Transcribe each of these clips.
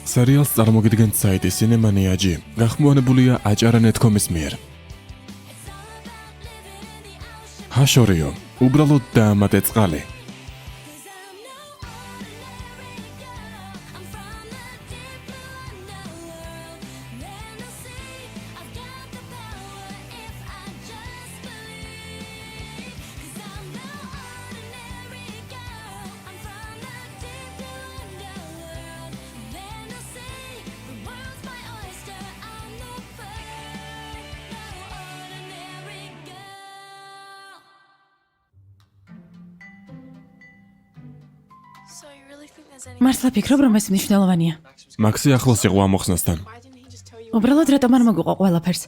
სერიალს წარმოგიდგენთ საიტი Cinemania.gi, გახმოვანებულია aჭარა.net.com-ის მიერ. ჰაშორიო, უბრალოდ დაამატე წყალი. მართლა ფიქრობ, რომ ეს მნიშვნელოვანია. მაქსი ახლოს იყო ამ მოხსნასთან. უბრალოდ რატომ არ მოგუყვა ყველაფერს?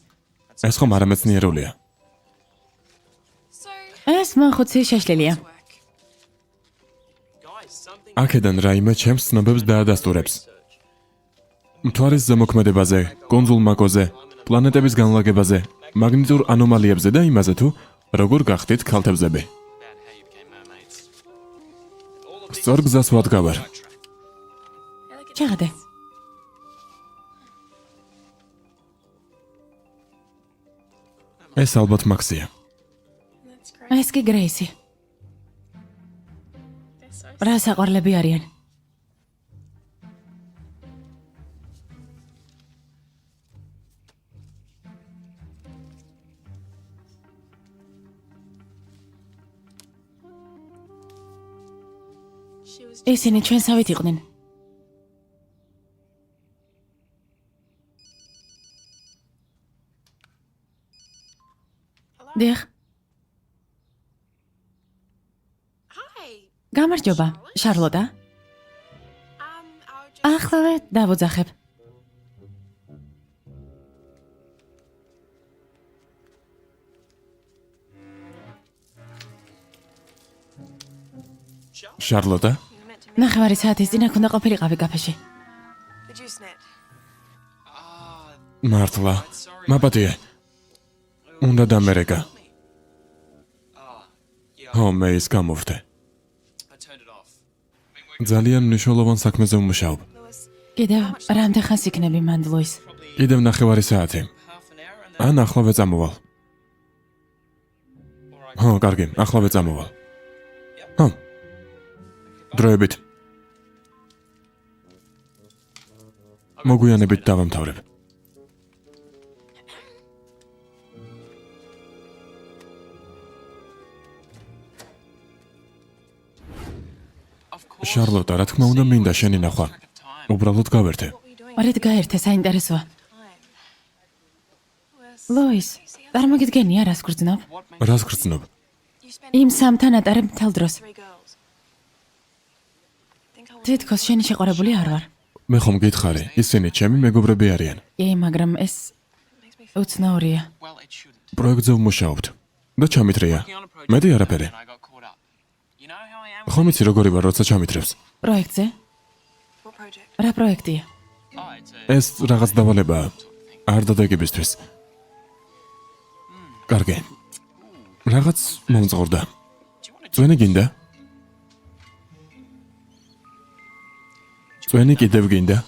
ეს ხომ არამეცნიერულია. ეს მოხუცი შეშლილია. აქედან რაიმე ჩემს ცნობებს დაადასტურებს. მთვარის ზემოქმედებაზე, კუნძულ მაკოზე, პლანეტების განლაგებაზე, მაგნიტურ ანომალიებზე და იმაზე თუ როგორ გახდით ქალთევზები. სწორ გზას ვადგავარ. ჩაღადე. ეს ალბათ მაქსია. ეს კი გრეისი. რა საყვარლები არიან? ისინი ჩვენსავით იყვნენ. დიახ. გამარჯობა, შარლოტა. ახლავე დავოძახებ. შარლოტა? ნახევარი საათის წინ აქ უნდა ყოფილიყავი კაფეში. მართლა, მაპატიე. უნდა დამერეკა. მეის გამოვრდე. ძალიან მნიშვნელოვან საქმეზე ვმუშაობ. კიდევ რამდენ ხანს იქნები მანდ, ლუის? კიდევ ნახევარი საათი. ან ახლავე წამოვალ. კარგი, ახლავე წამოვალ. დროებით. მოგვიანებით დავამთავრებ. შარლოტა, რა თქმა უნდა, მინდა შენი ნახვა. უბრალოდ გავერთე. რით გაერთე, საინტერესოა. ლუის, წარმოგიდგენია რას გრძნობ? რას გრძნობ? იმ სამთან ატარებ მთელ დროს. თითქოს შენი შეყვარებული არ ვარ. მე ხომ გითხარი, ისინი ჩემი მეგობრები არიან. მაგრამ ეს უცნაურია. პროექტზე ვმუშაობთ. და ჩამithრია. მეტი არაფერი. ხომ იცი როგორი ვარ, როცა ჩამithრებს? პროექტზე? რა პროექტია? ეს რაღაც დავალებაა. არ დადეგებისთვის. კარგი. რაღაც მომწყურდა. წვენი გინდა? წვენი კიდევ გინდა?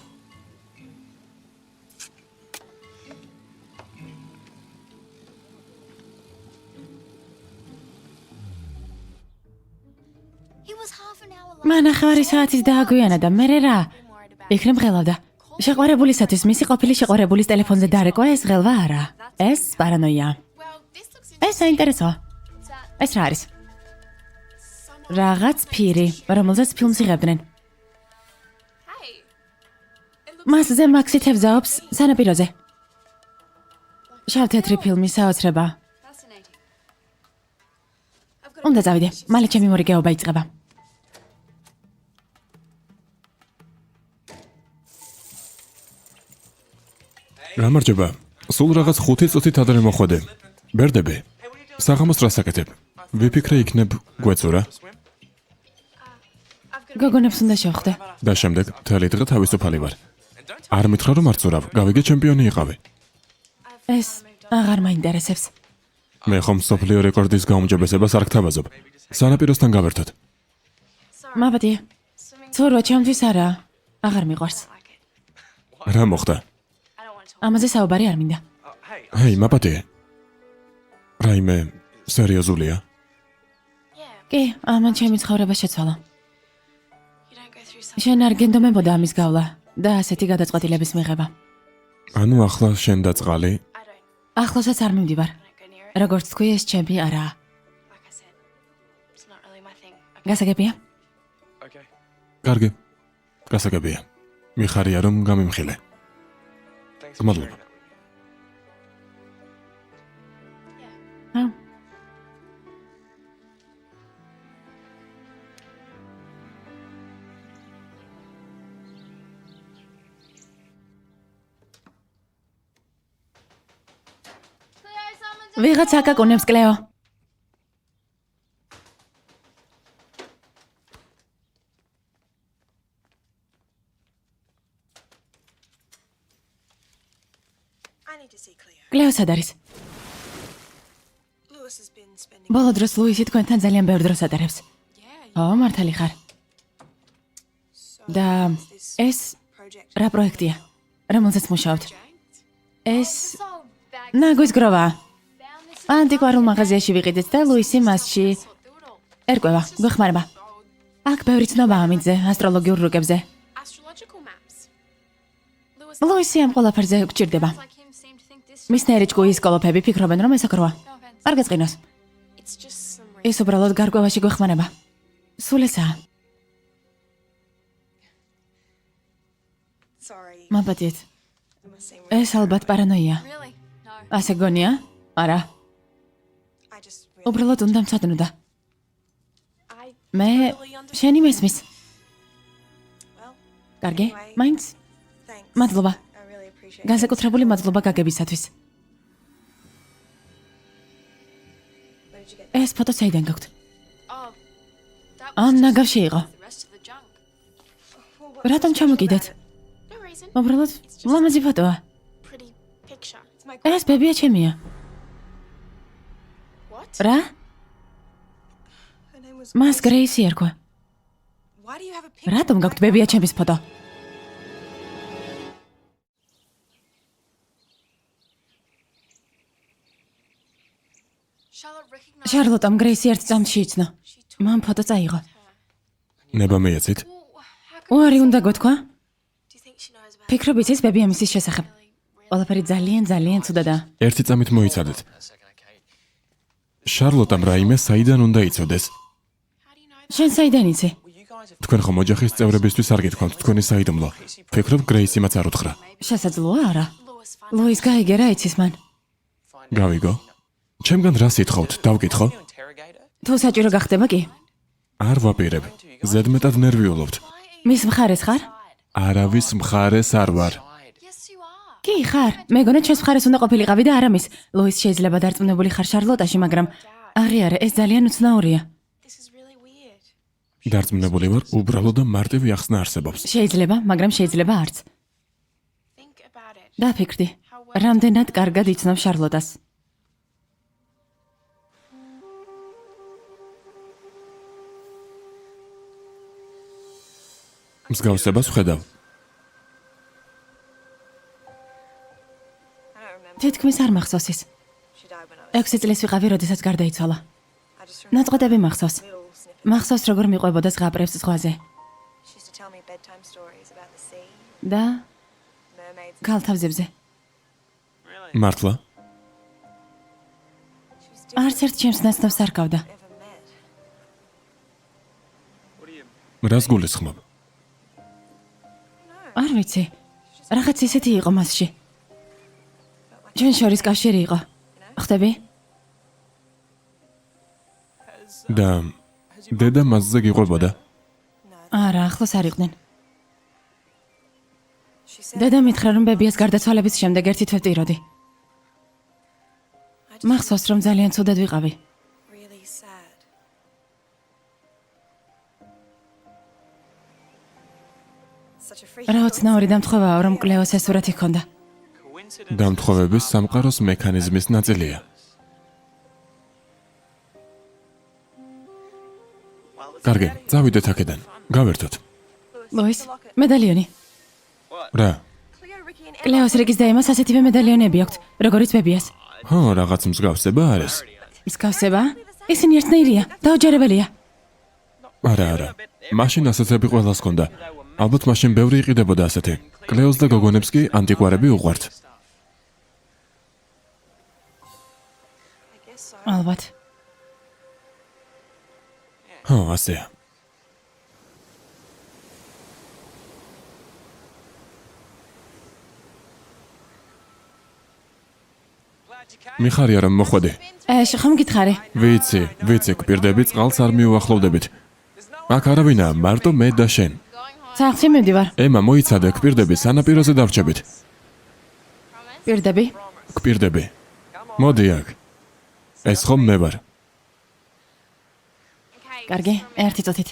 ნახევარი საათის დააგვიანა და მე რა? იქნებ ღელავდა. შეყვარებულისათვის მისი ყოფილი შეყვარებულის ტელეფონზე დარეკვა ეს ღელვა არა. ეს პარანოია. ეს საინტერესოა. ეს რა არის? რაღაც ფირი, რომელზეც ფილმს იღებდნენ. მასზე მაქსი თევზაობს სანაპიროზე. შავ-თეთრი ფილმი საოცრება. უნდა წავიდე, მალე ჩემი მორიგეობა იწყება. გამარჯობა. სულ რაღაც 5 წუთით ადრე მოხვედე. ბერდები. საღამოს რას აკეთებ? ვიფიქრე იქნებ გვეწურა. გოგონებს უნდა შევხვდე. და შემდეგ მთელი დღე თავისუფალი ვარ. არ მითხრა რომ არ წურავ, გავიგე ჩემპიონი იყავი. ეს აღარ მაინტერესებს. მე ხომ მსოფლიო რეკორდის გაუმჯობესებას არ გთავაზობ. სანაპიროსთან გავერთოთ. მაბადია. ცურვა ჩემთვის არა. აღარ მიყვარს. რა მოხდა? ამაზე საუბარი არ მინდა. ჰეი, მაპატიე. რაიმე სერიოზულია? კი, ამან ჩემი ცხოვრება შეცვალა. შენ არ გენდომებოდა ამის გავლა და ასეთი გადაწყვეტილების მიღება. ანუ ახლა შენ და წყალი? ახლოსაც არ მივდივარ. როგორც თქვი, ეს ჩემი არაა. გასაგებია? კარგი. გასაგებია. მიხარია რომ გამიმხილე. მადლობა. ვიღაც აკაკუნებს, კლეო. კლეო სად არის? ბოლო დროს ლუისი თქვენთან ძალიან ბევრ დროს ატარებს. ო, მართალი ხარ. და ეს რა პროექტია? რომელზეც მუშაობთ? ეს ნაგვის გროვა. ანტიკვარულ მაღაზიაში ვიყიდეთ და ლუისი მასში ერკვევა, გვეხმარება. აქ ბევრი ცნობაა მიდზე, ასტროლოგიურ რუკებზე. ლუისი ამ ყველაფერზე გვჭირდება. მისნაირი ჭკუის კოლოფები ფიქრობენ, რომ ეს აკროა. არ გეწყინოს. ეს უბრალოდ გარკვევაში გვეხმარება. სულ ესაა. მაპატიეთ. ეს ალბათ პარანოია. ასე გონია? არა. უბრალოდ უნდა მცადნოდა. მე შენი მესმის. კარგი, მაინც? მადლობა. განსაკუთრებული მადლობა გაგებისათვის. ეს ფოტო საიდან გაქვთ? ამ ნაგავში იყო. რატომ ჩამოკიდეთ? უბრალოდ ლამაზი ფოტოა. ეს ბებია ჩემია. რა? მას გრეისი ერქვა. რატომ გაქვთ ბებია ჩემის ფოტო? შარლოტამ გრეისი ერთ წამს შეიცნო. მან ფოტო წაიღო. ნება მეეცით? უარი უნდა გოთქვა? ფიქრობ იცის ბებია მისის შესახებ. ყველაფერი ძალიან ცუდადაა. ერთი წამით მოიცადეთ. შარლოტამ რაიმე საიდან უნდა იცოდეს? შენ საიდან იცი? თქვენ ხომ ოჯახის წევრებისთვის არ გითქვამთ თქვენი საიდუმლო. ფიქრობ გრეისი მას არ უთხრა. შესაძლოა არა. ლუის გაიგე რა იცის მან. გავიგო. ჩემგან რას ითხოვთ? დავკითხო? თუ საჭირო გახდება კი? არ ვაპირებ. ზედმეტად ნერვიულობთ. მის მხარეს ხარ? არავის მხარეს არ ვარ. კი ხარ. მეგონა ჩვენს მხარეს უნდა ყოფილიყავი და არა მის. ლუის შეიძლება დარწმუნებული ხარ შარლოტაში, მაგრამ აღიარე, ეს ძალიან უცნაურია. დარწმუნებული ვარ, უბრალოდ და მარტივი ახსნა არსებობს. შეიძლება, მაგრამ შეიძლება არც. დაფიქრდი. რამდენად კარგად იცნობ შარლოტას. მსგავსებას ვხედავ. თითქმის არ მახსოვს ის. 6 წლის ვიყავი, როდესაც გარდაიცვალა. ნაწყვეტები მახსოვს. მახსოვს როგორ მიყვებოდა ზღაპრებს ზღვაზე. და ქალთავზებზე. მართლა? არც ერთ ჩემს ნაცნობს არ გავდა. რას გულისხმობ? არ ვიცი. რაღაც ისეთი იყო მასში. ჩვენ შორის კავშირი იყო. ხვდები? და დედა მასზე გიყვებოდა? არა, ახლოს არ იყვნენ. დედა მითხრა, რომ ბებიას გარდაცვალების შემდეგ ერთი თვე ვტიროდი. მახსოვს, რომ ძალიან ცუდად ვიყავი. რა ოცნაური დამთხოვაა, რომ კლეოს ეს სურათი ჰქონდა. დამთხოვების სამყაროს მექანიზმის ნაწილია. კარგი, წავიდეთ აქედან. გავერთოთ. ლუის, მედალიონი. რა? კლეოს რიგის და ემას ასეთივე მედალიონები აქვთ, როგორც ბებიას. ხო, რაღაც მსგავსება არის. მსგავსება? ისინი ერთნაირია, დაუჯერებელია. არა. მაშინ ასეთები ყველას ჰქონდა. ალბათ მაშინ ბევრი იყიდებოდა ასეთი. კლეოს და გოგონებს კი ანტიკვარები უყვართ. ალბათ. ხო, ასეა. მიხარია რომ მოხვედი. ხომ გითხარი? ვიცი, გვპირდები წყალს არ მიუახლოვდებით. აქ არავინაა, მარტო მე და შენ. სახლში მივდივარ. ემა, მოიცადე, გვპირდები, სანაპიროზე დავრჩებით. პირდები? გვპირდები. მოდი აქ. ეს ხომ მე ვარ. კარგი, ერთი წუთით.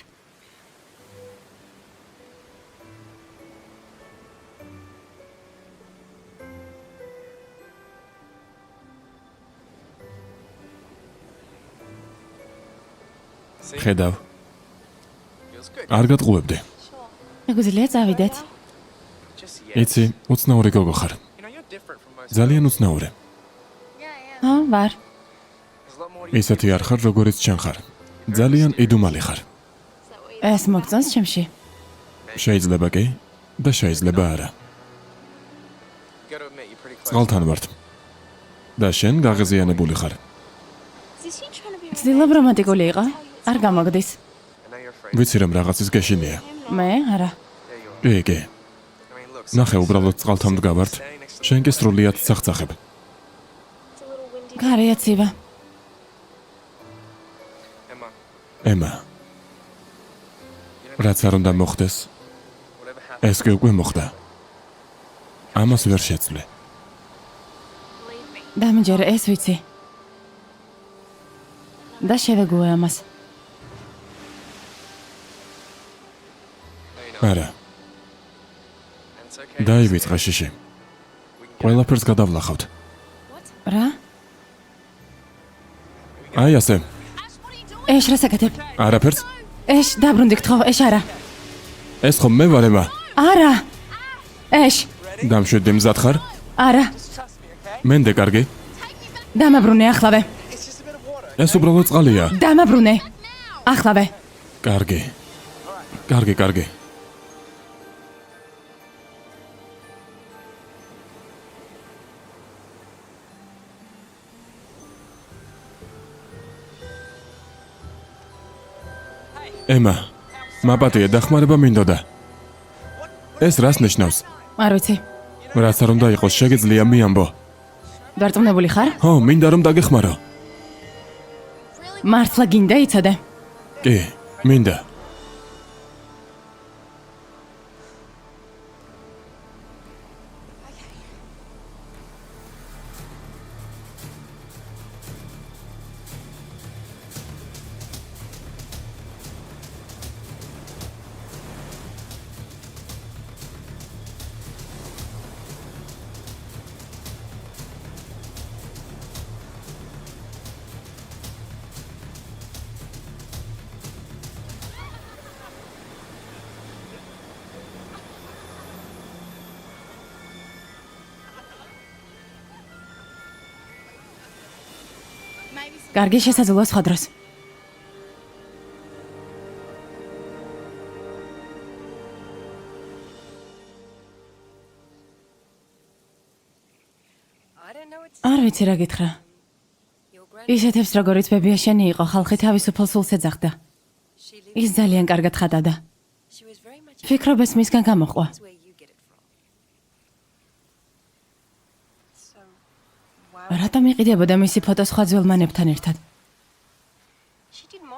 ხედავ. არ გატყუებდი. მეგუზილია წავიდეთ. იცი, უცნაური გოგო ხარ. ძალიან უცნაური. ხო, ვარ. ისეთი არ ხარ, როგორიც ჩან ხარ. ძალიან იდუმალი ხარ. ეს მოგწონს ჩემში. შეიძლება კი და შეიძლება არა. წყალთან ვართ. და შენ გაღიზიანებული ხარ. ცდილობ რომანტიკული იყო? არ გამოგდის. ვიცი რომ რაღაცის გეშინია. მე არა. კი. ნახე, უბრალოდ წყალთან ვდგავართ. შენ კი სრულიად ცახცახებ. გარია ცივა. ემა. რაც არ უნდა მოხდეს, ეს კი უკვე მოხდა. ამას ვერ შეცვლი. დამჯერე, ეს ვიცი. და შევეგუე ამას. არა. დაივიწყე შიში. ყველაფერს გადავლახავთ. რა? აი ასე. რა საკეთებ? არაფერს. დაბრუნდით ხო? არა. ეს ხომ მე ვარ ემა. არა. დამშვიდდი მზად ხარ? არა. მენდე კარგი. დამაბრუნე ახლავე. ეს უბრალოდ წყალია. დამაბრუნე. ახლავე. კარგი. ემა, მაპატია დახმარება მინდოდა. ეს რას ნიშნავს? არ ვიცი. რაც არ უნდა იყოს, შეგიძლია მიამბო. დარწმუნებული ხარ? ხო, მინდა რომ დაგეხმარო. მართლა გინდა იცოდე? კი, მინდა. კარგი, შესაძლოა სხვა დროს. არ ვიცი რა გითხრა. ისეთებს როგორიც ბებია შენი იყო, ხალხი თავისუფალ სულს ეძახდა. ის ძალიან კარგად ხატავდა. ფიქრობ ეს მისგან გამოჰყვა. რატომ იყიდებოდა მისი ფოტო სხვა ძველმანებთან ერთად?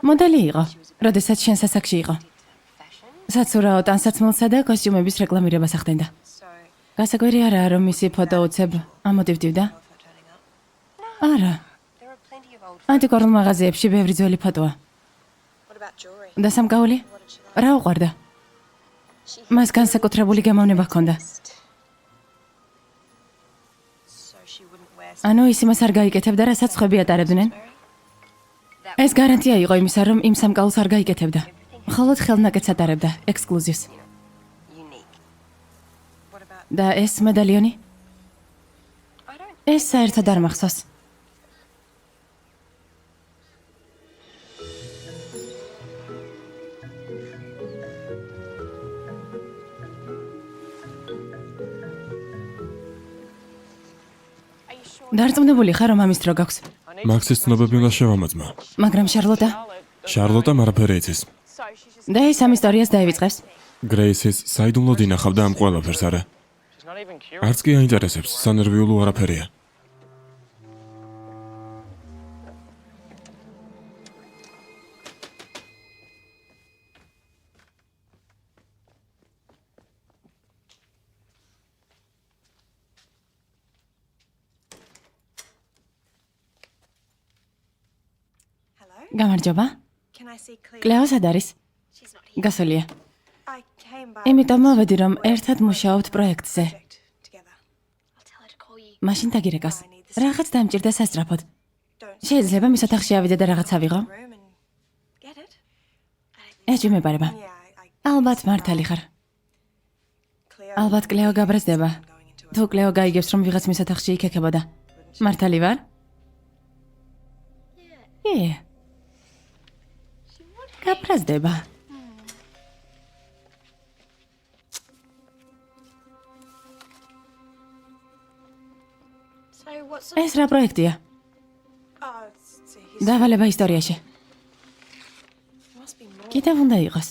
მოდელი იყო, როდესაც შენ სასაკში იყო. საცურაო ტანსაცმელსა და კოსტიუმების რეკლამირებას ახდენდა. გასაკვირი არაა, რომ მისი ფოტო უცებ ამოდივდივდა? არა. ანტიკვარულ მაღაზიებში ბევრი ძველი ფოტოა. და სამკაული? რა უყვარდა? მას განსაკუთრებული გემოვნება ჰქონდა. ანუ ის იმას არ გაიკეთებდა, რასაც სხვები ატარებდნენ? ეს გარანტია იყო იმისა, რომ იმ სამკაულს არ გაიკეთებდა. მხოლოდ ხელნაკეთს ატარებდა, ექსკლუზივს. და ეს მედალიონი? ეს საერთოდ არ მახსოვს. დარწმუნებული ხარ, რომ ამის დრო გაქვს. მაქსის ცნობები უნდა შევამოწმო. მაგრამ შარლოტა შარლოტამ არაფერი იცის. და ეს ამ ისტორიას დაივიწყებს. გრეისის საიდუმლოდ ინახავდა ამ ყველაფერს არა. არც კი აინტერესებს, სანერვიულო არაფერია. გამარჯობა. კლეო სად არის? გასულია. Ემი იმიტომ მოვედი, რომ ერთად მუშაობთ პროექტზე. მაშინ დაგირეკავს. რაღაც დამჭირდა სასწრაფოდ. შეიძლება მის ოთახში ავიდე და რაღაც ავიღო? ეჭვი მეპარება. ალბათ მართალი ხარ. ალბათ კლეო გაბრაზდება. თუ კლეო გაიგებს, რომ ვიღაც მის ოთახში იქექებოდა. მართალი ვარ? გაბრაზდება. ეს რა პროექტია? დავალება ისტორიაში. კიდევ უნდა იყოს.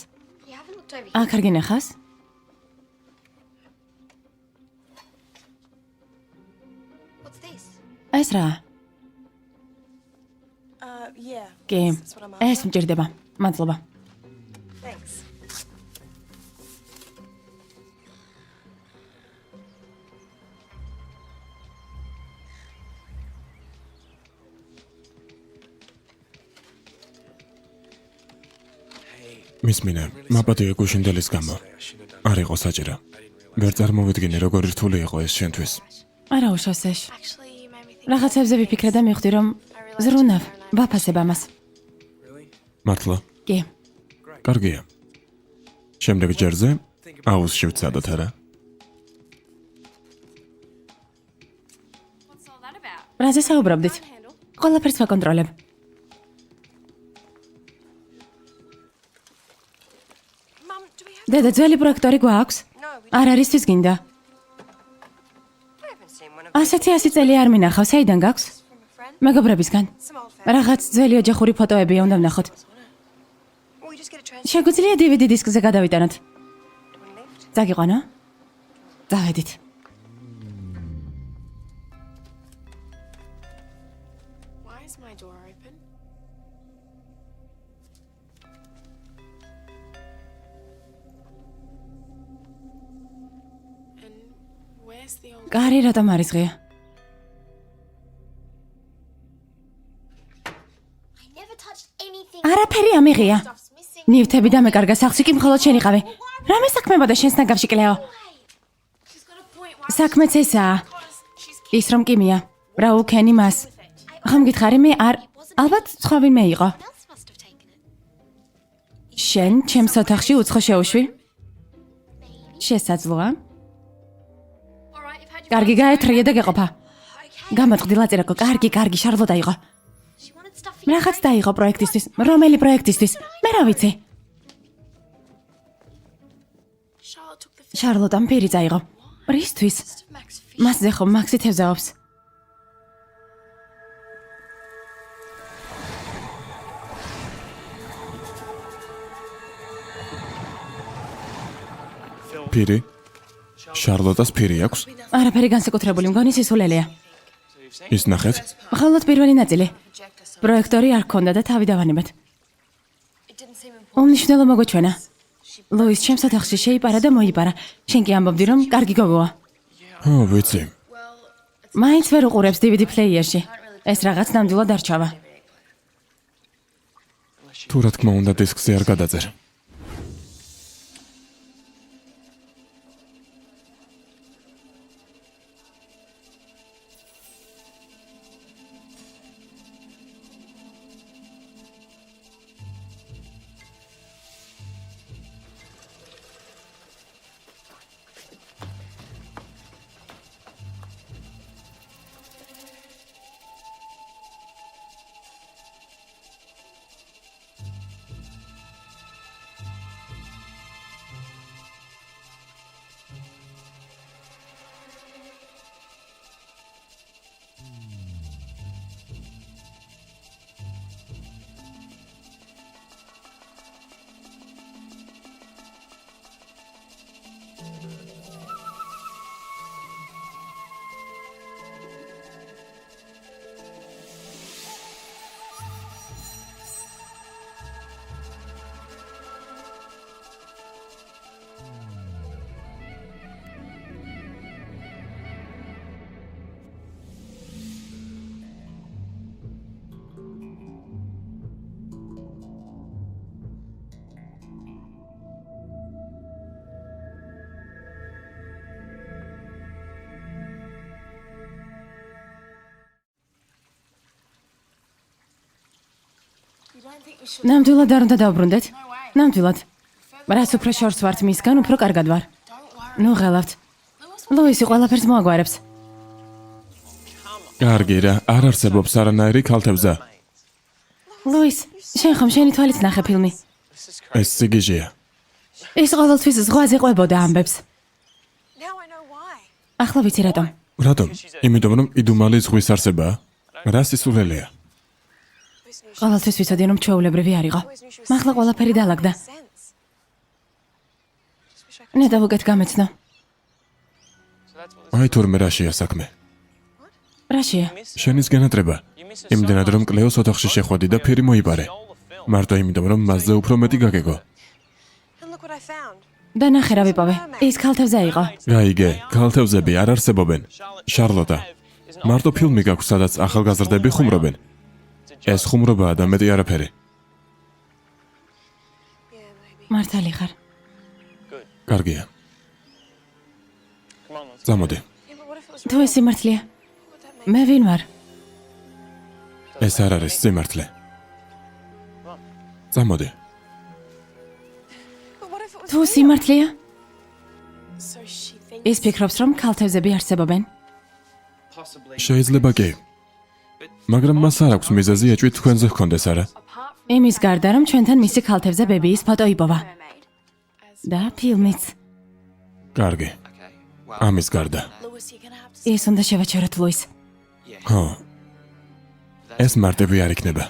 აქ არ გინახავს? ეს რა? კი, ეს მჭირდება. მადლობა. მისმინე, მაპატიე გუშინდელის გამო. არ იყო საჭირო. ვერ წარმოვიდგინე, როგორ რთული იყო ეს შენთვის. არა უშავს ეს. რაღაცებზე ვიფიქრე და მივხვდი, რომ ზრუნავ, ვაფასებ ამას. მართლა? კი. კარგია. შემდეგ ჯერზე აუზში ვცადოთ არა? რაზე საუბრობდით? ყველაფერს ვაკონტროლებ. დედა, ძველი პროექტორი გვაქვს? არ არის ის გინდა. ასეთი 100 წელი არ მინახავს, საიდან გაქვს? მეგობრებისგან. რაღაც ძველი ოჯახური ფოტოებია, უნდა ვნახოთ. შეგვიძლია DVD დისკზე გადავიტანოთ. წაგიყვანო? წავედით. კარი რატომ არის ღია? არაფერი ამიღია. ნივთები დამეკარგა, სახლში კი მხოლოდ შენ იყავი. რამე საქმებოდა შენს ნაგავში, კლეო? საქმეც ესაა. ის რომ კიმია. რა უქენი მას. ხომ გითხარი, მე არ... ალბათ სხვა ვინმე იყო. შენ ჩემს ოთახში უცხო შეუშვი? შესაძლოა. კარგი, გაეთრია და გეყოფა. გამოწყდი ლაწერაკო, კარგი, შარლოტა იყო. რაღაც დაიღო პროექტისთვის. რომელი პროექტისთვის? მე რა ვიცი. შარლოტამ პირი წაიღო. რისთვის? მასზე ხომ მაქსი თევზაობს. პირი? შარლოტას პირი აქვს? არაფერი განსაკუთრებული, მგონი სისულელეა. ის ნახეთ? მხოლოდ პირველი ნაწილი. პროექტორი არ ქონდა და თავი დავანებად. უმნიშვნელო მოგოჩვენა. ლუის ჩემს ოთახში შეიპარა და მოიპარა. შენ კი ამბობდი, რომ კარგი გოგოა. ვიცი. მაინც ვერ უყურებს DVD პლეიერში. ეს რაღაც ნამდვილად არ ჩავა. თუ რა თქმა უნდა დისკზე არ გადაძერ. ნამდვილად არ უნდა დავბრუნდეთ. ნამდვილად. რაც უფრო შორს ვართ მისგან, უფრო კარგად ვარ. ნუ ღელავთ. ლუისი ყველაფერს მოაგვარებს. კარგი რა, არ არსებობს არანაირი ქალთევზა. ლუის, შენ ხომ შენი თვალით ნახე ფილმი? ეს სიგიჟეა. ის ყოველთვის ზღვაზე ყვებოდა ამბებს. ახლა ვიცი რატომ. რატომ? იმიტომ რომ იდუმალი ზღვის არსებაა. რა სისულელეა? ყოველთვის ვიცოდი რომ ჩვეულებრივი არ იყო. მახლა ყველაფერი დაალაგდა. ნედა ვუგეთ გამეცნო. აი თურმე რაშია საქმე. რაშია? შენის განათრება. იმდენად რომ კლეოს ოთახში შეხვედი და ფერი მოიპარე. მარტო იმიტომ რომ მასზე უფრო მეტი გაგეგო. და ნახე რა ვიპოვე. ის ქალთევზა იყო. გაიგე, ქალთევზები არ არსებობენ. შარლოტა. მარტო ფილმი გაქვს, სადაც ახალგაზრდები ხუმრობენ. ეს ხუმრობაა და მეტი არაფერი. მართალი ხარ. კარგია. წამოდი. თუ ეს სიმართლეა. მე ვინ ვარ? ეს არ არის სიმართლე. წამოდი. თუ სიმართლეა? ის ფიქრობს რომ ქალთევზები არსებობენ. შეიძლება კი. მაგრამ მას არ აქვს მიზეზი ეჭვით თქვენზე ჰქონდეს არა? იმის გარდა რომ ჩვენთან მისი ქალთევზა ბებიის ფოტო იპოვა. და ფილმიც. კარგი. ამის გარდა. ის უნდა შევაჩეროთ ლუის. ხო. ეს მარტივი არ იქნება.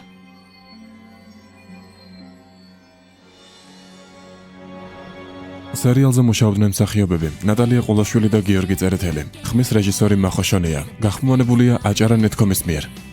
სერიალზე მუშაობდნენ მსახიობები ნატალია ყოლაშვილი და გიორგი წერეთელი. ხმის რეჟისორი მახოშონია. გახმოვანებულია აჭარა ნეტკომის მიერ.